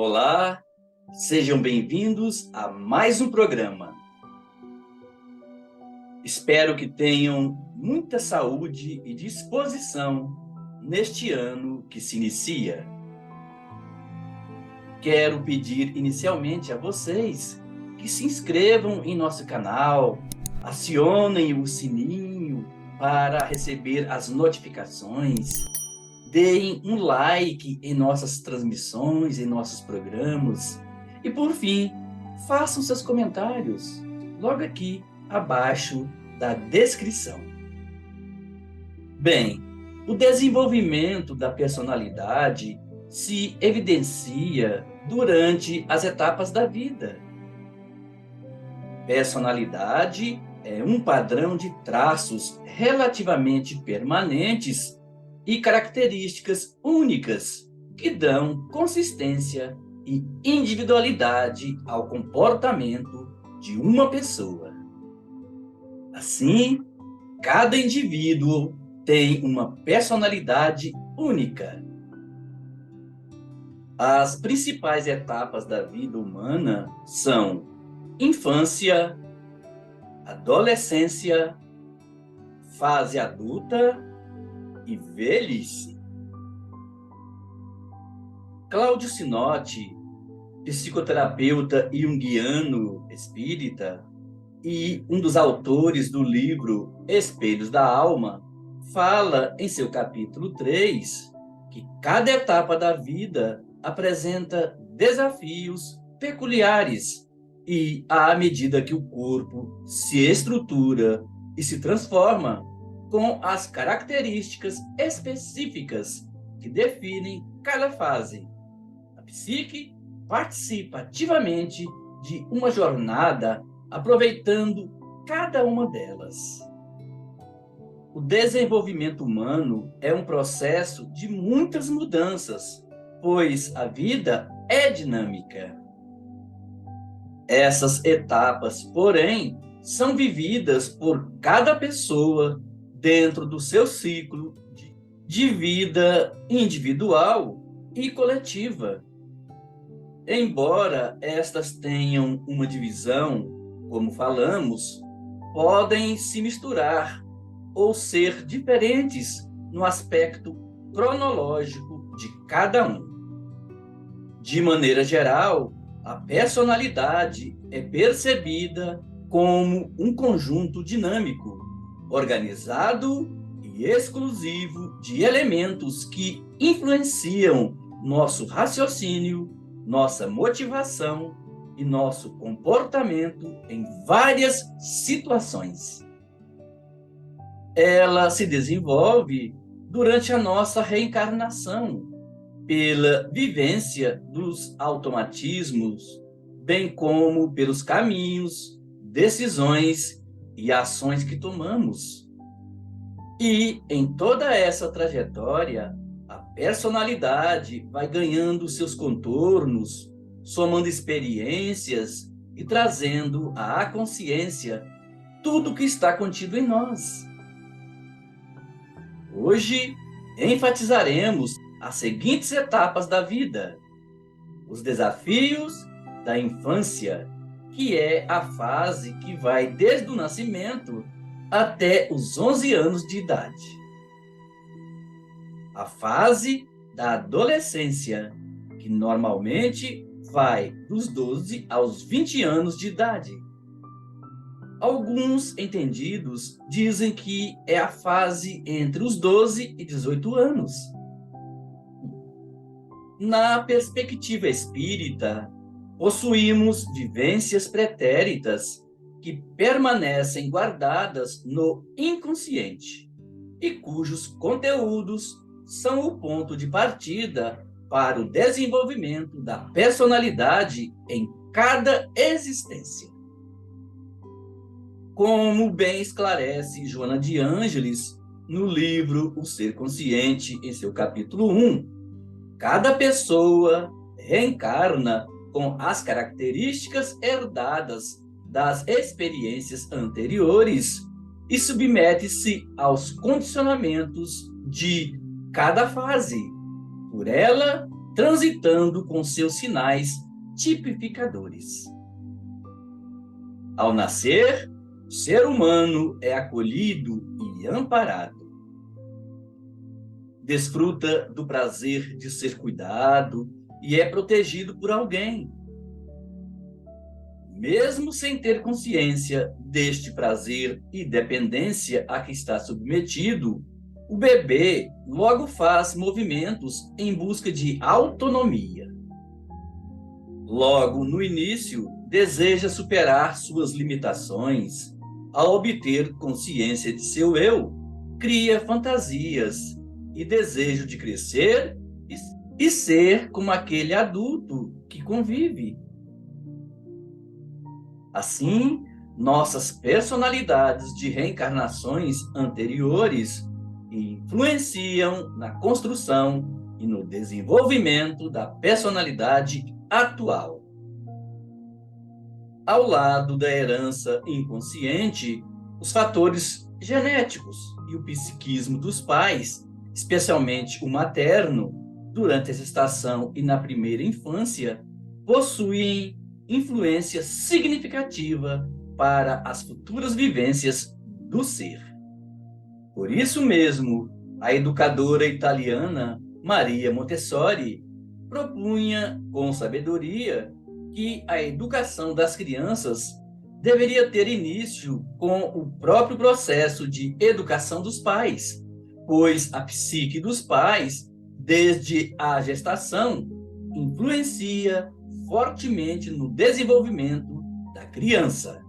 Olá, sejam bem-vindos a mais um programa. Espero que tenham muita saúde e disposição neste ano que se inicia. Quero pedir inicialmente a vocês que se inscrevam em nosso canal, acionem o sininho para receber as notificações, deem um like em nossas transmissões, em nossos programas e, por fim, façam seus comentários logo aqui abaixo da descrição. Bem, o desenvolvimento da personalidade se evidencia durante as etapas da vida. Personalidade é um padrão de traços relativamente permanentes e características únicas que dão consistência e individualidade ao comportamento de uma pessoa. Assim, cada indivíduo tem uma personalidade única. As principais etapas da vida humana são infância, adolescência, fase adulta e velhice. Cláudio Sinotti, psicoterapeuta junguiano espírita e um dos autores do livro Espelhos da Alma, fala em seu capítulo 3 que cada etapa da vida apresenta desafios peculiares e, à medida que o corpo se estrutura e se transforma, com as características específicas que definem cada fase, a psique participa ativamente de uma jornada, aproveitando cada uma delas. O desenvolvimento humano é um processo de muitas mudanças, pois a vida é dinâmica. Essas etapas, porém, são vividas por cada pessoa dentro do seu ciclo de vida individual e coletiva. Embora estas tenham uma divisão, como falamos, podem se misturar ou ser diferentes no aspecto cronológico de cada um. De maneira geral, a personalidade é percebida como um conjunto dinâmico, organizado e exclusivo de elementos que influenciam nosso raciocínio, nossa motivação e nosso comportamento em várias situações. Ela se desenvolve durante a nossa reencarnação, pela vivência dos automatismos, bem como pelos caminhos, decisões e ações que tomamos. E em toda essa trajetória, a personalidade vai ganhando seus contornos, somando experiências e trazendo à consciência tudo que está contido em nós. Hoje, enfatizaremos as seguintes etapas da vida: os desafios da infância, que é a fase que vai desde o nascimento até os 11 anos de idade. A fase da adolescência, que normalmente vai dos 12 aos 20 anos de idade. Alguns entendidos dizem que é a fase entre os 12 e 18 anos. Na perspectiva espírita, possuímos vivências pretéritas que permanecem guardadas no inconsciente e cujos conteúdos são o ponto de partida para o desenvolvimento da personalidade em cada existência. Como bem esclarece Joana de Ângeles no livro O Ser Consciente, em seu capítulo 1, cada pessoa reencarna com as características herdadas das experiências anteriores e submete-se aos condicionamentos de cada fase, por ela transitando com seus sinais tipificadores. Ao nascer, o ser humano é acolhido e amparado. Desfruta do prazer de ser cuidado e é protegido por alguém. Mesmo sem ter consciência deste prazer e dependência a que está submetido, o bebê logo faz movimentos em busca de autonomia. Logo no início, deseja superar suas limitações. Ao obter consciência de seu eu, cria fantasias e desejo de crescer e ser como aquele adulto que convive. Assim, nossas personalidades de reencarnações anteriores influenciam na construção e no desenvolvimento da personalidade atual. Ao lado da herança inconsciente, os fatores genéticos e o psiquismo dos pais, especialmente o materno, durante a gestação e na primeira infância, possuem influência significativa para as futuras vivências do ser. Por isso mesmo, a educadora italiana Maria Montessori propunha com sabedoria que a educação das crianças deveria ter início com o próprio processo de educação dos pais, pois a psique dos pais, desde a gestação, influencia fortemente no desenvolvimento da criança.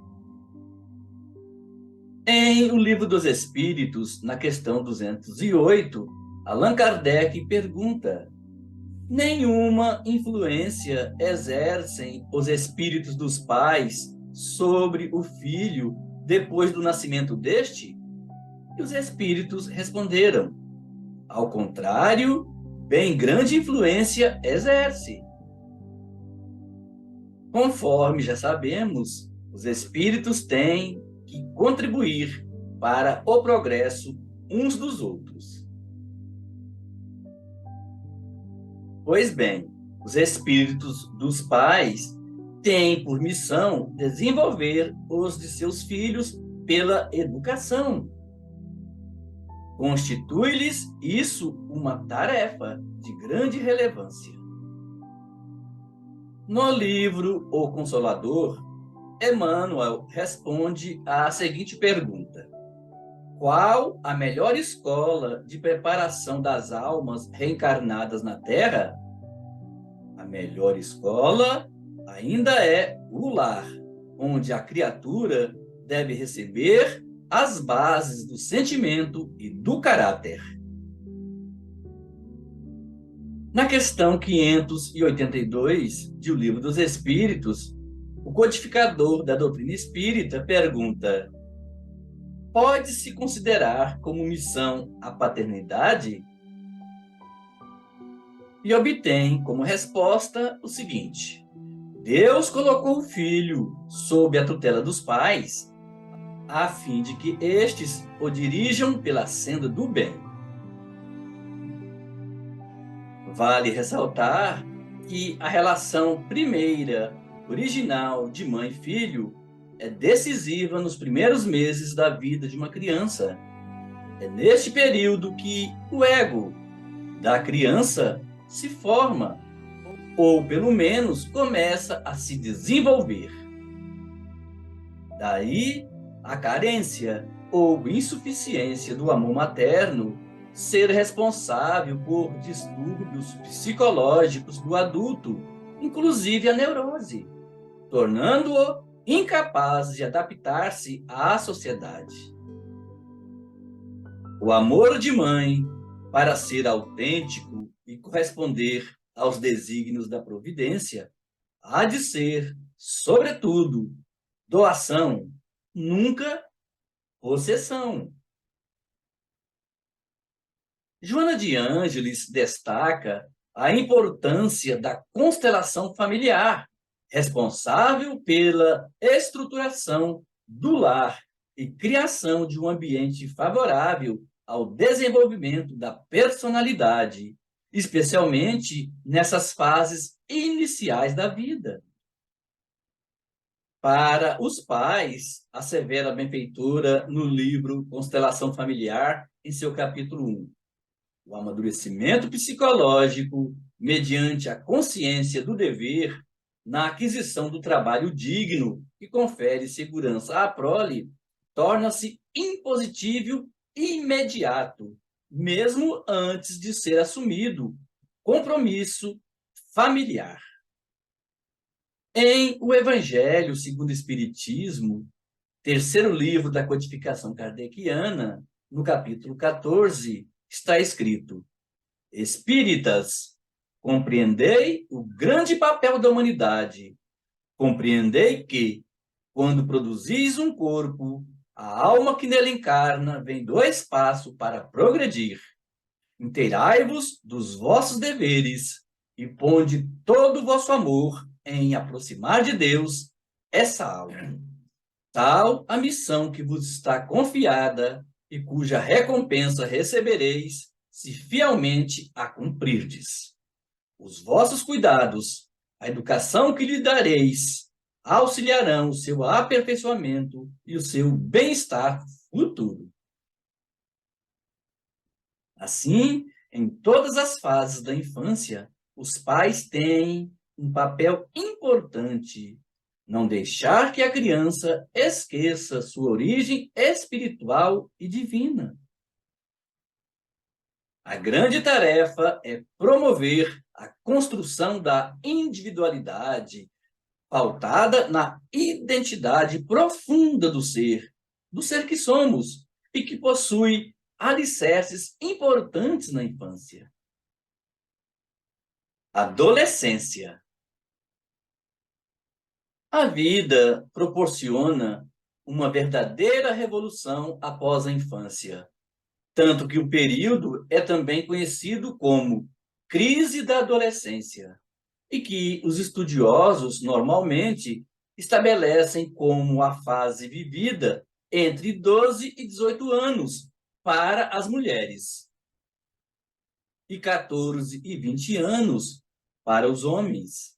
Em O Livro dos Espíritos, na questão 208, Allan Kardec pergunta: nenhuma influência exercem os espíritos dos pais sobre o filho depois do nascimento deste? E os espíritos responderam: ao contrário, bem grande influência exerce. Conforme já sabemos, os espíritos têm que contribuir para o progresso uns dos outros. Pois bem, os espíritos dos pais têm por missão desenvolver os de seus filhos pela educação. Constitui-lhes isso uma tarefa de grande relevância. No livro O Consolador, Emmanuel responde à seguinte pergunta: qual a melhor escola de preparação das almas reencarnadas na Terra? A melhor escola ainda é o lar, onde a criatura deve receber as bases do sentimento e do caráter. Na questão 582 de O Livro dos Espíritos, o codificador da doutrina espírita pergunta: pode-se considerar como missão a paternidade? E obtém como resposta o seguinte: Deus colocou o filho sob a tutela dos pais, a fim de que estes o dirijam pela senda do bem. Vale ressaltar que a relação primeira, original de mãe e filho, é decisiva nos primeiros meses da vida de uma criança. É neste período que o ego da criança se forma, ou pelo menos começa a se desenvolver. Daí a carência ou insuficiência do amor materno ser responsável por distúrbios psicológicos do adulto, inclusive a neurose, tornando-o incapaz de adaptar-se à sociedade. O amor de mãe, para ser autêntico e corresponder aos desígnios da providência, há de ser, sobretudo, doação, nunca possessão. Joana de Ângeles destaca a importância da constelação familiar, responsável pela estruturação do lar e criação de um ambiente favorável ao desenvolvimento da personalidade, especialmente nessas fases iniciais da vida. Para os pais, assevera a benfeitora no livro Constelação Familiar, em seu capítulo 1. O amadurecimento psicológico, mediante a consciência do dever, na aquisição do trabalho digno que confere segurança à prole, torna-se impositível e imediato, mesmo antes de ser assumido compromisso familiar. Em O Evangelho segundo o Espiritismo, terceiro livro da codificação kardeciana, no capítulo 14, está escrito: Espíritas, compreendei o grande papel da humanidade. Compreendei que, quando produzis um corpo, a alma que nele encarna vem do espaço para progredir. Inteirai-vos dos vossos deveres e ponde todo o vosso amor em aproximar de Deus essa alma. Tal a missão que vos está confiada e cuja recompensa recebereis se fielmente a cumprirdes. Os vossos cuidados, a educação que lhe dareis, auxiliarão o seu aperfeiçoamento e o seu bem-estar futuro. Assim, em todas as fases da infância, os pais têm um papel importante. Não deixar que a criança esqueça sua origem espiritual e divina. A grande tarefa é promover a construção da individualidade, pautada na identidade profunda do ser que somos e que possui alicerces importantes na infância. Adolescência. A vida proporciona uma verdadeira revolução após a infância, tanto que o período é também conhecido como crise da adolescência, e que os estudiosos normalmente estabelecem como a fase vivida entre 12 e 18 anos para as mulheres e 14 e 20 anos para os homens.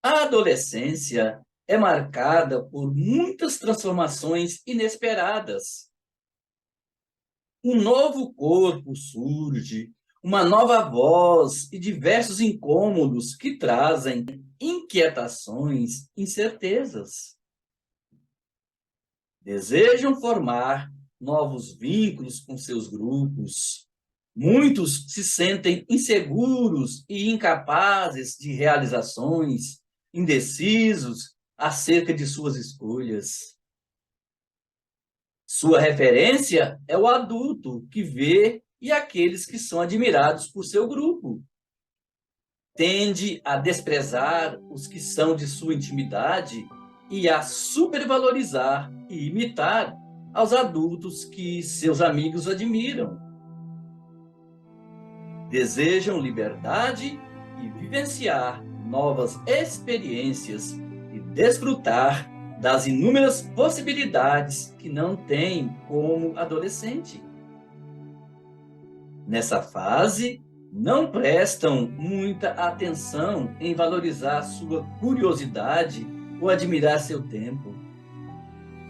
A adolescência é marcada por muitas transformações inesperadas. Um novo corpo surge, uma nova voz e diversos incômodos que trazem inquietações, incertezas. Desejam formar novos vínculos com seus grupos. Muitos se sentem inseguros e incapazes de realizações, indecisos acerca de suas escolhas. Sua referência é o adulto que vê e aqueles que são admirados por seu grupo. Tende a desprezar os que são de sua intimidade e a supervalorizar e imitar aos adultos que seus amigos admiram. Desejam liberdade e vivenciar novas experiências e desfrutar das inúmeras possibilidades que não têm como adolescente. Nessa fase, não prestam muita atenção em valorizar sua curiosidade ou admirar seu tempo.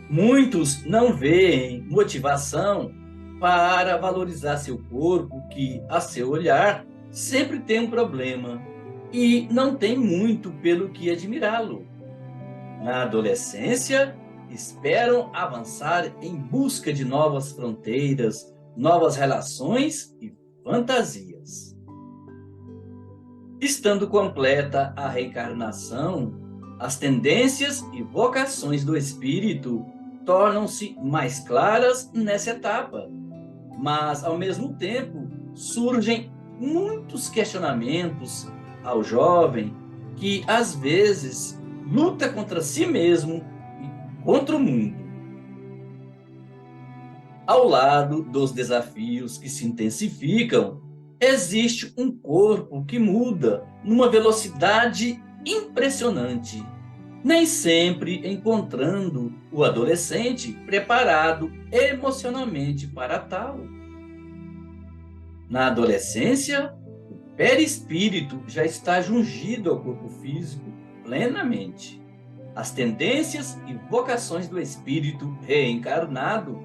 Muitos não veem motivação para valorizar seu corpo, que, a seu olhar, sempre tem um problema e não tem muito pelo que admirá-lo. Na adolescência, esperam avançar em busca de novas fronteiras, novas relações e fantasias. Estando completa a reencarnação, as tendências e vocações do espírito tornam-se mais claras nessa etapa, mas, ao mesmo tempo, surgem muitos questionamentos ao jovem que, às vezes, luta contra si mesmo e contra o mundo. Ao lado dos desafios que se intensificam, existe um corpo que muda numa velocidade impressionante, nem sempre encontrando o adolescente preparado emocionalmente para tal. Na adolescência, o perispírito já está jungido ao corpo físico plenamente. As tendências e vocações do espírito reencarnado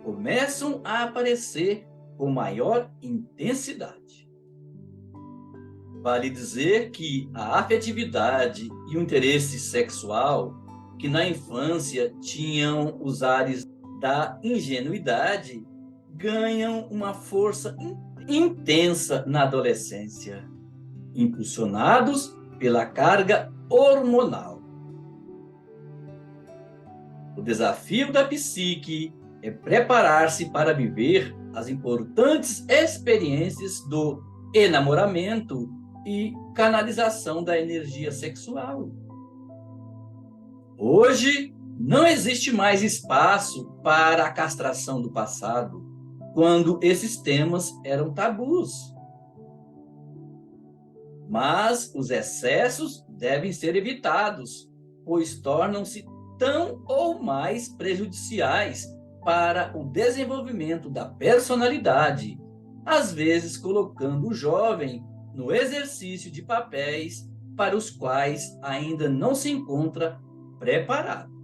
começam a aparecer com maior intensidade. Vale dizer que a afetividade e o interesse sexual, que na infância tinham os ares da ingenuidade, ganham uma força intensa na adolescência, impulsionados pela carga hormonal. O desafio da psique é preparar-se para viver as importantes experiências do enamoramento e canalização da energia sexual. Hoje, não existe mais espaço para a castração do passado, quando esses temas eram tabus. Mas os excessos devem ser evitados, pois tornam-se tão ou mais prejudiciais para o desenvolvimento da personalidade, às vezes colocando o jovem no exercício de papéis para os quais ainda não se encontra preparado.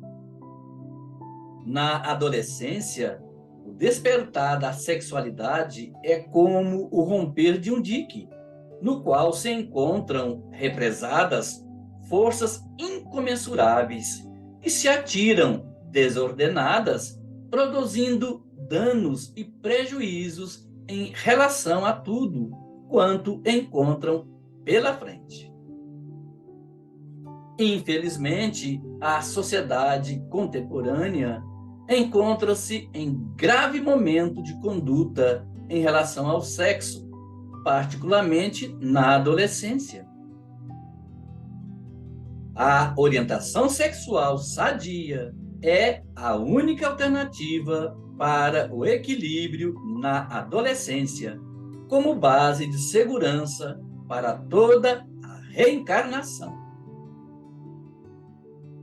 Na adolescência, o despertar da sexualidade é como o romper de um dique, no qual se encontram represadas forças incomensuráveis e se atiram desordenadas, produzindo danos e prejuízos em relação a tudo quanto encontram pela frente. Infelizmente, a sociedade contemporânea encontra-se em grave momento de conduta em relação ao sexo, particularmente na adolescência. A orientação sexual sadia é a única alternativa para o equilíbrio na adolescência, como base de segurança para toda a reencarnação.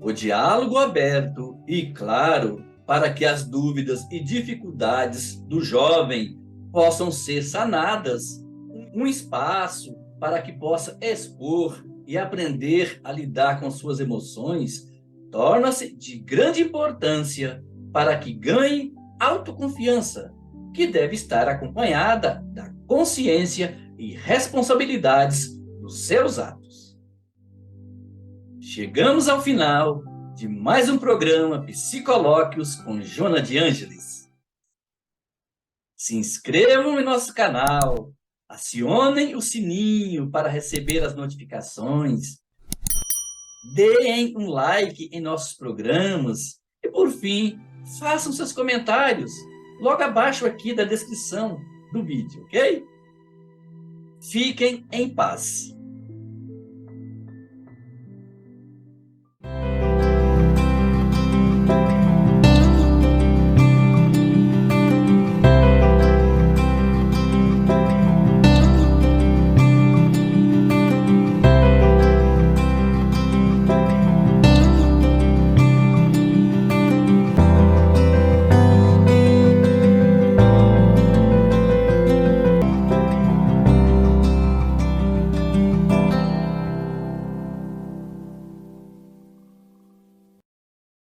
O diálogo aberto e claro para que as dúvidas e dificuldades do jovem possam ser sanadas, um espaço para que possa expor e aprender a lidar com suas emoções, torna-se de grande importância para que ganhe autoconfiança, que deve estar acompanhada da consciência e responsabilidades dos seus atos. Chegamos ao final de mais um programa Psicolóquios com Joana de Ângeles. Se inscrevam em nosso canal, acionem o sininho para receber as notificações, deem um like em nossos programas e, por fim, façam seus comentários logo abaixo aqui da descrição do vídeo, ok? Fiquem em paz.